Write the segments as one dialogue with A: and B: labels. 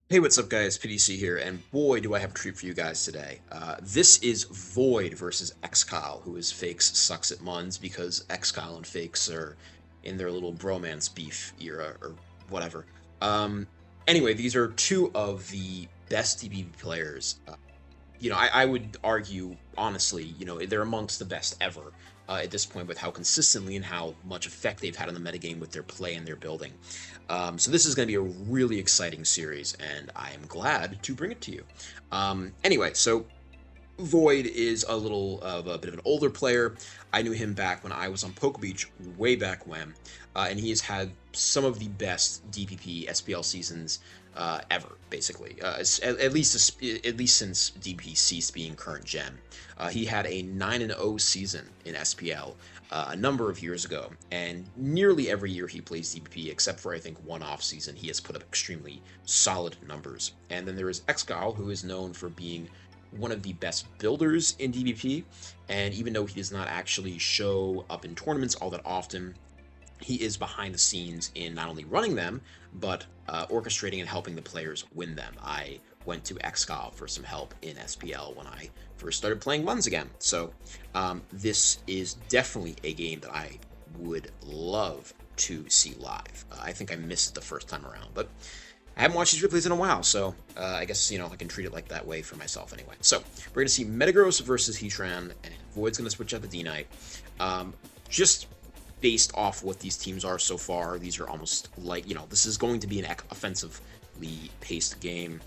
A: Hey, what's up, guys? PDC here, and boy, do I have a treat for you guys today. This is Void versus Excal, who is Fakes sucks at Muns because Excal and Fakes are in their little bromance beef era or whatever. Um, anyway, these are two of the best DPP players. I would argue, honestly, they're amongst the best ever at this point with how consistently and how much effect they've had on the metagame with their play and their building. So this is going to be a really exciting series, and I am glad to bring it to you. Anyway, so Void is a little of a bit of an older player. I knew him back when I was on Poke Beach way back when, and he has had some of the best DPP SPL seasons ever, basically. At least since DPP ceased being current gen. He had a 9-0 season in SPL a number of years ago, and nearly every year he plays DPP, except for I think one off season, he has put up extremely solid numbers. And then there is Excal, who is known for being one of the best builders in DPP, and even though he does not actually show up in tournaments all that often, he is behind the scenes in not only running them, but orchestrating and helping the players win them. I went to Excal for some help in SPL when I first started playing Muns again, so this is definitely a game that I would love to see live. I think I missed it the first time around, but I haven't watched these replays in a while, so I guess, I can treat it like that way for myself anyway. So, we're going to see Metagross versus Heatran, and Void's going to switch out the D-Knight. Just based off what these teams are so far, these are almost like, this is going to be an offensively paced game.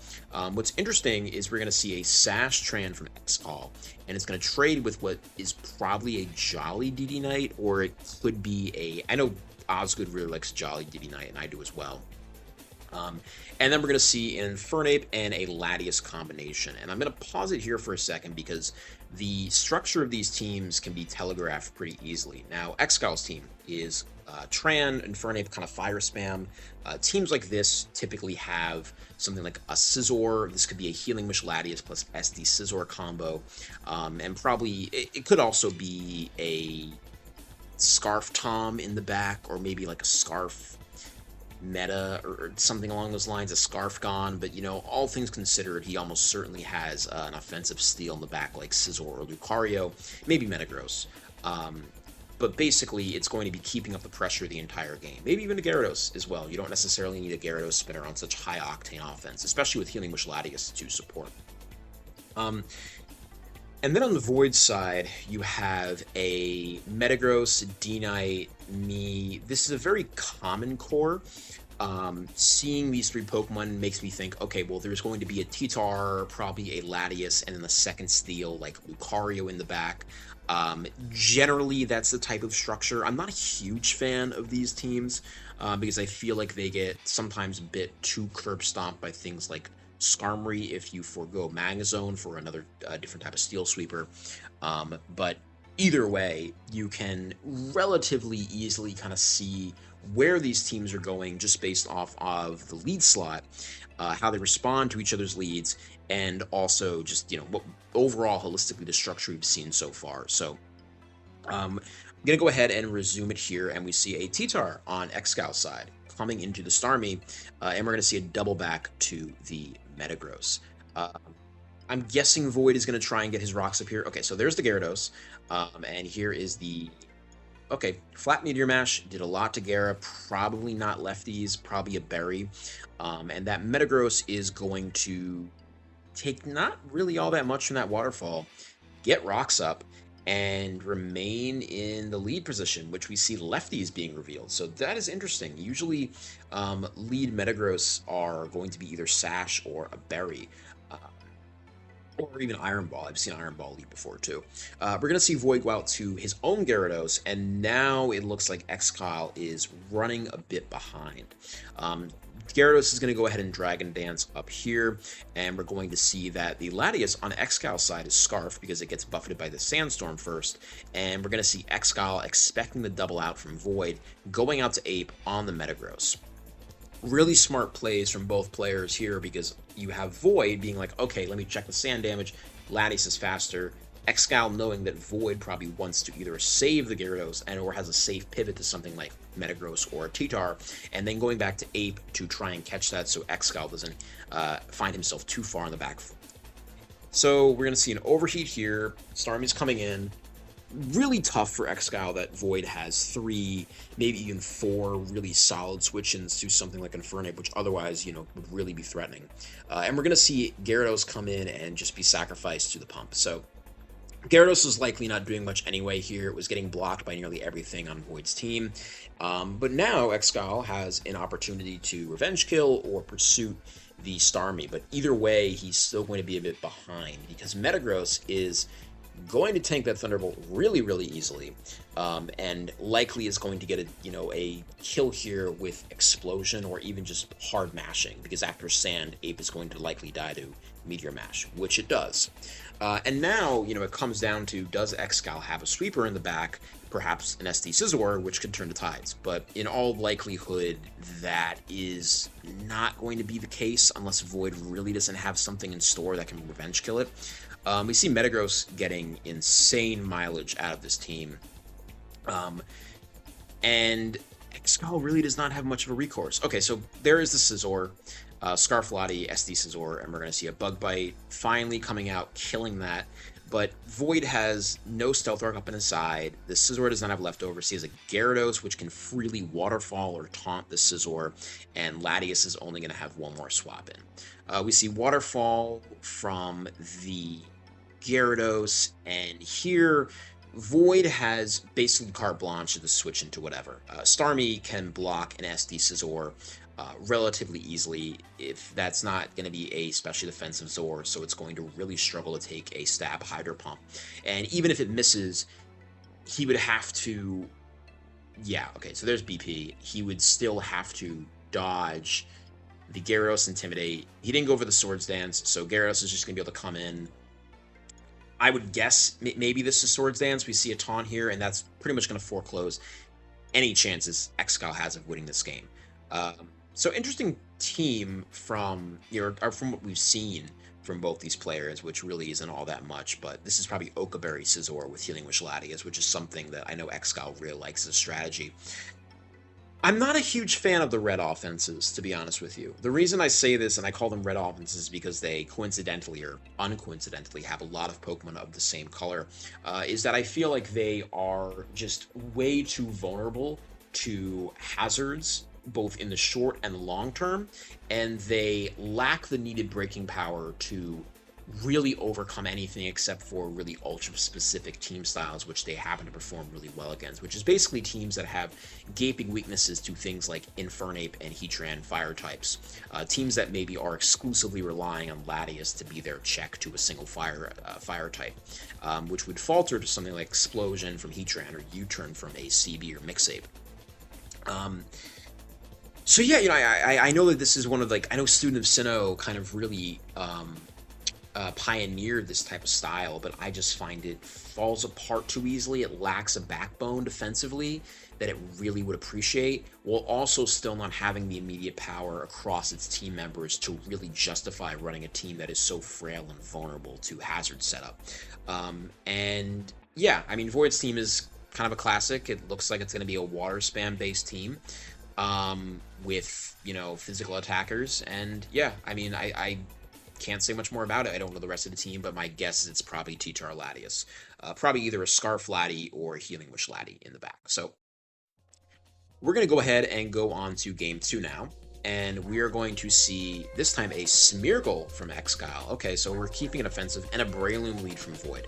A: What's interesting is we're going to see a Sash Tran from Excal, and it's going to trade with what is probably a Jolly DD Knight, or it could be I know Osgood really likes Jolly DD Knight, and I do as well. And then we're going to see an Infernape and a Latias combination. And I'm going to pause it here for a second because the structure of these teams can be telegraphed pretty easily. Now, Excal's team is Tran, Infernape, kind of fire spam. Teams like this typically have something like a Scizor. This could be a Healing Wish Latias plus SD Scizor combo. And probably, it could also be a Scarf Tom in the back, or maybe like a Scarf Meta or something along those lines, a Scarf Gone, but all things considered, he almost certainly has an offensive steal in the back like Scizor or Lucario, maybe Metagross. But basically, it's going to be keeping up the pressure the entire game. Maybe even a Gyarados as well. You don't necessarily need a Gyarados spinner on such high octane offense, especially with Healing Wish Latias to support. And then on the Void side, you have a Metagross, D-Knight, me. This is a very common core. Seeing these three Pokemon makes me think, okay, well, there's going to be a Titar, probably a Latias, and then the second steal, like Lucario in the back. Generally, that's the type of structure. I'm not a huge fan of these teams because I feel like they get sometimes a bit too curb stomped by things like Skarmory if you forego Magnezone for another different type of Steel Sweeper. But either way, you can relatively easily kind of see where these teams are going just based off of the lead slot, how they respond to each other's leads, and also just, what overall holistically the structure we've seen so far. So I'm going to go ahead and resume it here, and we see a Titar on Excal's side coming into the Starmie, and we're going to see a double back to the Metagross. I'm guessing Void is going to try and get his rocks up here. Okay, so there's the Gyarados, and here is the... Okay, Flat Meteor Mash did a lot to Gyara, probably not lefties, probably a Berry, and that Metagross is going to take not really all that much from that Waterfall, get rocks up, and remain in the lead position, which we see lefties being revealed. So that is interesting. Usually, lead Metagross are going to be either Sash or a Berry, or even Iron Ball. I've seen Iron Ball lead before, too. We're going to see Void go out to his own Gyarados, and now it looks like Excal is running a bit behind. Gyarados is going to go ahead and Dragon Dance up here, and we're going to see that the Latias on Excal's side is Scarf because it gets buffeted by the Sandstorm first, and we're going to see Excal expecting the double out from Void, going out to Ape on the Metagross. Really smart plays from both players here because you have Void being like, okay, let me check the sand damage. Latias is faster. Excal, knowing that Void probably wants to either save the Gyarados and or has a safe pivot to something like Metagross or Titar, and then going back to Ape to try and catch that so Excal doesn't find himself too far on the back foot. So we're going to see an overheat here. Starmie's coming in. Really tough for Excal that Void has 3, maybe even 4 really solid switch-ins to something like Infernape, which otherwise, would really be threatening. And we're going to see Gyarados come in and just be sacrificed to the pump. So Gyarados is likely not doing much anyway here. It was getting blocked by nearly everything on Void's team. But now Excal has an opportunity to revenge kill or pursue the Starmie. But either way, he's still going to be a bit behind because Metagross is going to tank that Thunderbolt really, really easily, and likely is going to get a kill here with Explosion or even just hard mashing, because after Sand, Ape is going to likely die to Meteor Mash, which it does. And now, it comes down to, does Excal have a sweeper in the back, perhaps an SD Scizor, which could turn the tides, but in all likelihood, that is not going to be the case unless Void really doesn't have something in store that can revenge kill it. We see Metagross getting insane mileage out of this team. And Excal really does not have much of a recourse. Okay, so there is the Scizor, Scarflottie, SD Scizor, and we're going to see a Bug Bite finally coming out, killing that. But Void has no Stealth Rock up in his side. The Scizor does not have leftovers. He has a Gyarados, which can freely Waterfall or Taunt the Scizor, and Latias is only going to have one more swap in. We see Waterfall from the Gyarados, and here Void has basically carte blanche to switch into whatever. Starmie can block an SD Scizor relatively easily if that's not going to be a specially defensive Zor, so it's going to really struggle to take a stab Hydro Pump. And even if it misses, he would have to... Yeah, okay, so there's BP. He would still have to dodge the Gyarados Intimidate. He didn't go for the Swords Dance, so Gyarados is just going to be able to come in. I would guess maybe this is Swords Dance. We see a taunt here, and that's pretty much going to foreclose any chances Excal has of winning this game. So interesting team from from what we've seen from both these players, which really isn't all that much, but this is probably Okaberry Scizor with Healing Wish Latias, which is something that I know Excal really likes as a strategy. I'm not a huge fan of the red offenses, to be honest with you. The reason I say this, and I call them red offenses, is because they coincidentally or uncoincidentally have a lot of Pokemon of the same color, is that I feel like they are just way too vulnerable to hazards, both in the short and long term, and they lack the needed breaking power to really overcome anything except for really ultra-specific team styles, which they happen to perform really well against, which is basically teams that have gaping weaknesses to things like Infernape and Heatran fire types. Teams that maybe are exclusively relying on Latias to be their check to a single fire type, which would falter to something like Explosion from Heatran or U-Turn from a CB or Mixape. So yeah, I know that this is one of, I know Student of Sinnoh kind of really pioneered this type of style, but I just find it falls apart too easily. It lacks a backbone defensively that it really would appreciate, while also still not having the immediate power across its team members to really justify running a team that is so frail and vulnerable to hazard setup. And yeah, I mean, Void's team is kind of a classic. It looks like it's going to be a water spam based team with, physical attackers. And yeah, I mean, I can't say much more about it. I don't know the rest of the team, but my guess is it's probably Titar Latias. Probably either a Scarflottie or a Healing Wish Latias in the back. So we're going to go ahead and go on to game 2 now. And we are going to see, this time, a Smeargle from Excal. Okay, so we're keeping an offensive and a Breloom lead from Void.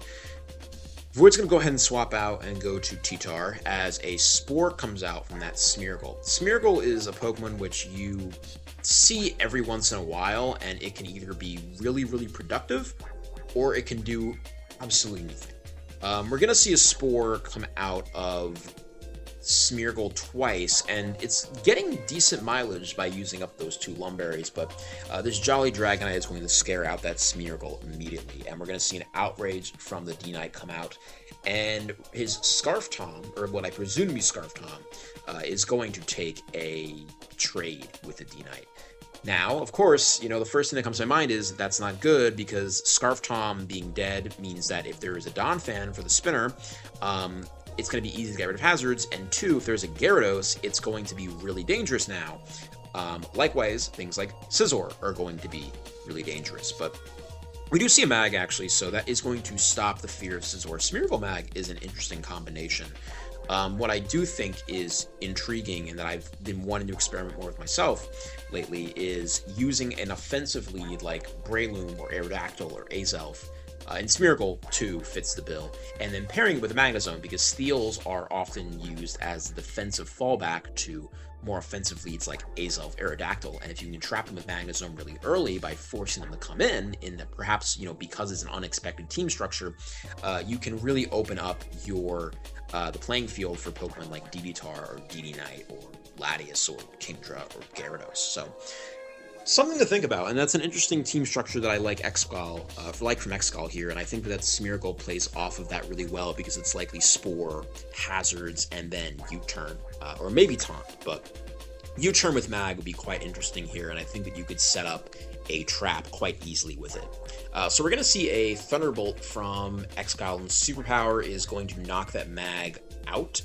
A: Void's going to go ahead and swap out and go to Titar as a Spore comes out from that Smeargle. Smeargle is a Pokemon which you see every once in a while, and it can either be really, really productive, or it can do absolutely nothing. We're going to see a Spore come out of Smeargle twice, and it's getting decent mileage by using up those 2 Lumberries, but this Jolly Dragonite is going to scare out that Smeargle immediately, and we're going to see an Outrage from the D-Knight come out, and his Scarf Tom, or what I presume to be Scarf Tom, is going to take a trade with the D-Knight. Now, of course, the first thing that comes to my mind is that's not good because Scarf Tom being dead means that if there is a Donphan for the spinner, it's going to be easy to get rid of hazards, and two, if there's a Gyarados, it's going to be really dangerous now. Likewise, things like Scizor are going to be really dangerous, but we do see a Mag, actually, so that is going to stop the fear of Scizor. Smeargle Mag is an interesting combination. What I do think is intriguing and that I've been wanting to experiment more with myself lately is using an offensive lead like Breloom or Aerodactyl or Azelf, and Smeargle too fits the bill, and then pairing it with a Magnezone because Steels are often used as the defensive fallback to more offensive leads like Azelf, Aerodactyl, and if you can trap them with Magnezone really early by forcing them to come in that perhaps, because it's an unexpected team structure, you can really open up your the playing field for Pokemon like DD-Tar or DD-Knight or Latias or Kingdra or Gyarados. So something to think about, and that's an interesting team structure that I like Excal, from Excal here, and I think that Smeargle plays off of that really well because it's likely Spore, Hazards, and then U-Turn, or maybe Taunt, but U-Turn with Mag would be quite interesting here, and I think that you could set up a trap quite easily with it. So we're going to see a Thunderbolt from Excal, and Superpower is going to knock that Mag out.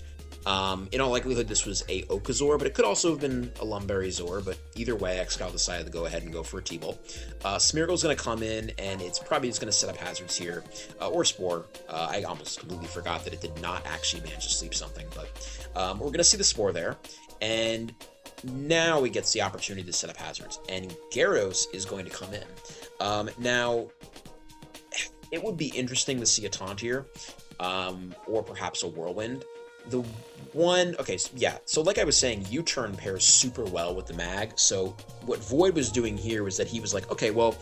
A: In all likelihood, this was a Okazor, but it could also have been a Lumberry-Zor, but either way, Excal decided to go ahead and go for a T-Bolt. Smeargle's going to come in, and it's probably just going to set up Hazards here, or Spore. I almost completely forgot that it did not actually manage to sleep something, but we're going to see the Spore there, and now he gets the opportunity to set up Hazards, and Gyarados is going to come in. Now, it would be interesting to see a Taunt here, or perhaps a Whirlwind. So like I was saying, U-Turn pairs super well with the Mag, so what Void was doing here was that he was like, okay, well,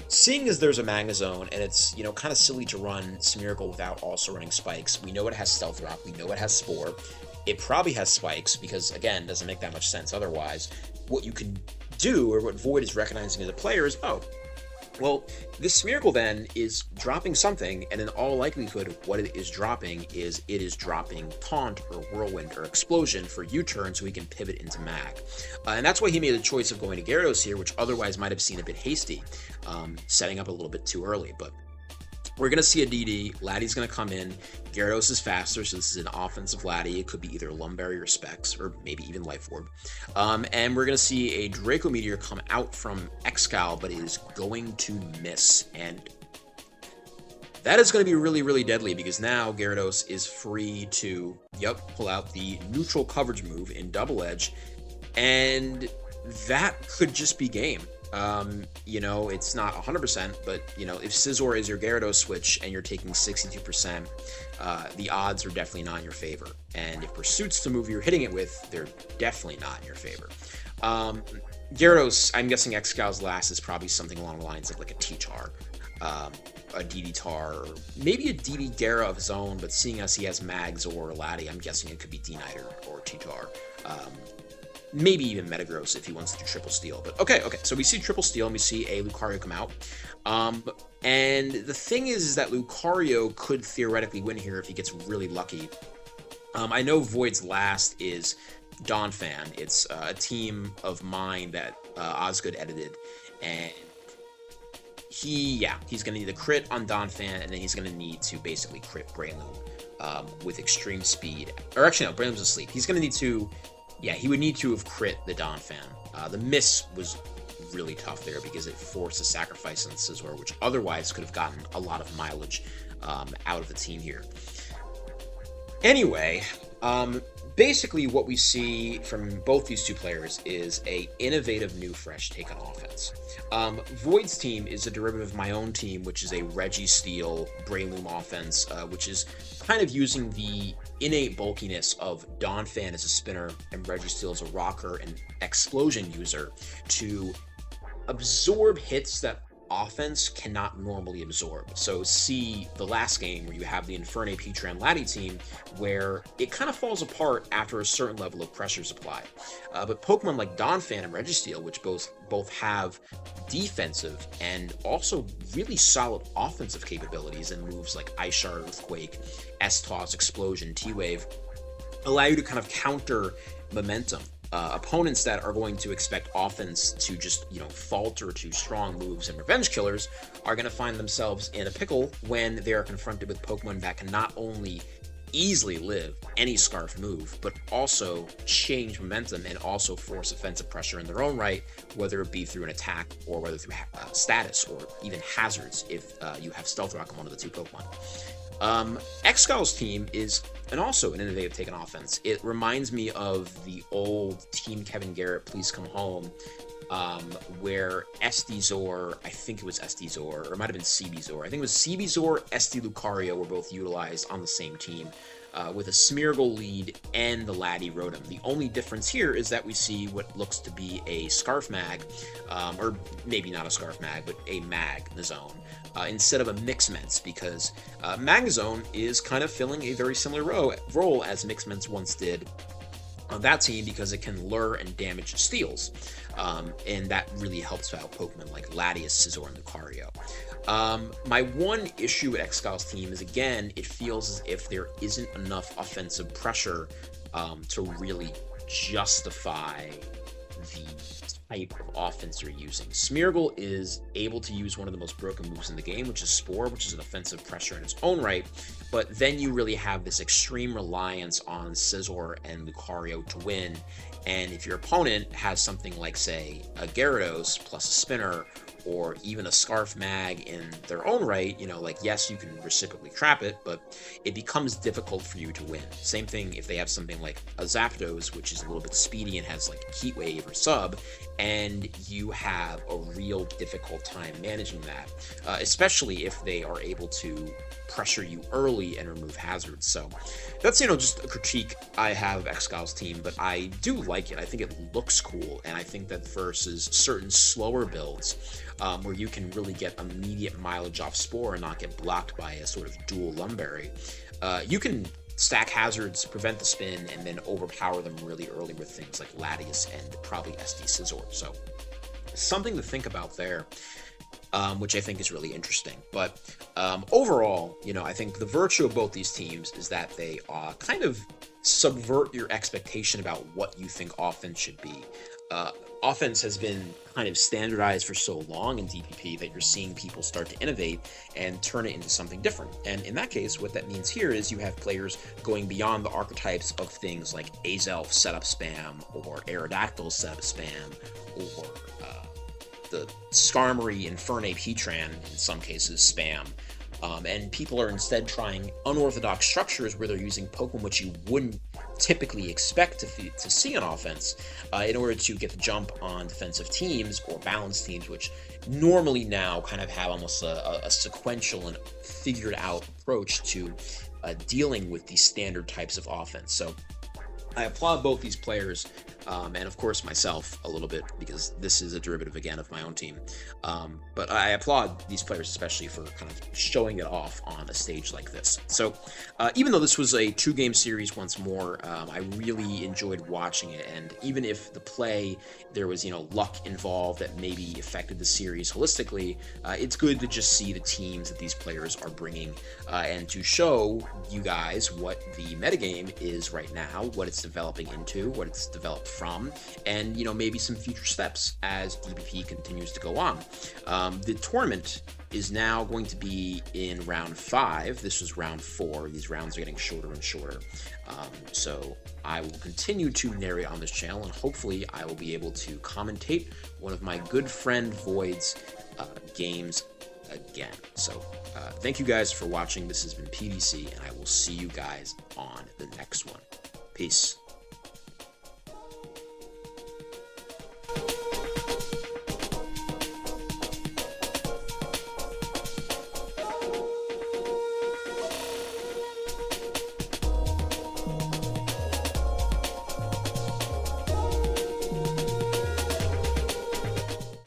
A: seeing as there's a Magnezone, and it's, kind of silly to run Smeargle without also running Spikes, we know it has Stealth Rock, we know it has Spore, it probably has Spikes, because, again, it doesn't make that much sense otherwise. What you can do, or what Void is recognizing as a player is, well, this Smeargle then is dropping something, and in all likelihood, what it is dropping Taunt or Whirlwind or Explosion for U-Turn so he can pivot into Mag. And that's why he made the choice of going to Gyarados here, which otherwise might have seemed a bit hasty, setting up a little bit too early, but we're going to see a DD, Laddie's going to come in, Gyarados is faster, so this is an offensive Laddie, it could be either Lumberry or Specs, or maybe even Life Orb. And we're going to see a Draco Meteor come out from Excal, but it is going to miss, and that is going to be really, really deadly, because now Gyarados is free to, pull out the neutral coverage move in Double Edge, and that could just be game. It's not 100%, but, if Scizor is your Gyarados switch and you're taking 62%, the odds are definitely not in your favor. And if Pursuit's the move you're hitting it with, they're definitely not in your favor. Gyarados, I'm guessing Excal's last is probably something along the lines of like a T-Tar, a DD-Tar, or maybe a DD Gyara of his own, but seeing as he has Mags or Laddie, I'm guessing it could be D-Knight or T-Tar. Maybe even Metagross if he wants to do Triple Steal. But okay, so we see Triple Steal and we see a Lucario come out. And the thing is that Lucario could theoretically win here if he gets really lucky. I know Void's last is Donphan. It's a team of mine that Osgood edited. And he's going to need a crit on Donphan, and then he's going to need to basically crit Breloom with extreme speed. Or actually, no, Breloom's asleep. He's going to need to... he would need to have crit the Donphan. The miss was really tough there because it forced a sacrifice on Scizor, which otherwise could have gotten a lot of mileage out of the team here. Anyway, basically what we see from both these two players is a innovative new fresh take on offense. Void's team is a derivative of my own team, which is a Registeel Breloom offense, which is kind of using the innate bulkiness of Donphan as a spinner and Registeel as a rocker and explosion user to absorb hits that offense cannot normally absorb. So see the last game where you have the Infernape Heatran Laddie team where it kind of falls apart after a certain level of pressure is applied. But Pokemon like Donphan and Registeel, which both have defensive and also really solid offensive capabilities and moves like Ice Shard, Earthquake, S-Toss, Explosion, T-Wave, allow you to kind of counter momentum Opponents that are going to expect offense to just, falter to strong moves and revenge killers are going to find themselves in a pickle when they are confronted with Pokemon that can not only easily live any Scarf move, but also change momentum and also force offensive pressure in their own right, whether it be through an attack or whether through status or even hazards if you have Stealth Rock on one of the two Pokemon. Excal's team is also an innovative take on offense. It reminds me of the old Team Kevin Garrett, Please Come Home, where SD Zor, I think it was SD Zor, or it might have been CB Zor. I think it was CB Zor, SD Lucario were both utilized on the same team, with a Smeargle lead and the Laddie Rotom. The only difference here is that we see what looks to be a Scarf Mag, or maybe not a Scarf Mag, but a Magnezone, instead of a Mixments, because Magnezone is kind of filling a very similar role as Mixments once did on that team, because it can lure and damage steals, and that really helps out Pokemon like Latias, Scizor, and Lucario. My one issue with Excal's team is, again, it feels as if there isn't enough offensive pressure to really justify the type of offense you're using. Smeargle is able to use one of the most broken moves in the game, which is Spore, which is an offensive pressure in its own right, but then you really have this extreme reliance on Scizor and Lucario to win, and if your opponent has something like, say, a Gyarados plus a Spinner, or even a Scarf Mag in their own right, like, yes, you can reciprocally trap it, but it becomes difficult for you to win. Same thing if they have something like a Zapdos, which is a little bit speedy and has like Heat Wave or Sub, and you have a real difficult time managing that, especially if they are able to pressure you early and remove hazards. So that's, just a critique I have of Excal's team, but I do like it. I think it looks cool, and I think that versus certain slower builds, where you can really get immediate mileage off Spore and not get blocked by a sort of dual Lumberry, you can stack hazards, prevent the spin, and then overpower them really early with things like Latias and probably SD Scizor. So something to think about there, which I think is really interesting. But overall, I think the virtue of both these teams is that they kind of subvert your expectation about what you think offense should be. Offense has been kind of standardized for so long in DPP that you're seeing people start to innovate and turn it into something different. And in that case, what that means here is you have players going beyond the archetypes of things like Azelf setup spam, or Aerodactyl setup spam, or the Skarmory Infernape Heatran, in some cases, spam. And people are instead trying unorthodox structures where they're using Pokemon which you wouldn't typically expect to see on offense in order to get the jump on defensive teams or balanced teams, which normally now kind of have almost a sequential and figured out approach to dealing with these standard types of offense. So I applaud both these players, and of course myself a little bit, because this is a derivative again of my own team. But I applaud these players especially for kind of showing it off on a stage like this. So even though this was a 2-game series once more, I really enjoyed watching it, and even if the play, there was luck involved that maybe affected the series holistically, it's good to just see the teams that these players are bringing, and to show you guys what the metagame is right now, what it's developing into, what it's developed from, and maybe some future steps as DPP continues to go on. The tournament is now going to be in round 5. This was round 4. These rounds are getting shorter and shorter. So I will continue to narrate on this channel, and hopefully I will be able to commentate one of my good friend Void's games again. So thank you guys for watching. This has been PDC, and I will see you guys on the next one. Peace.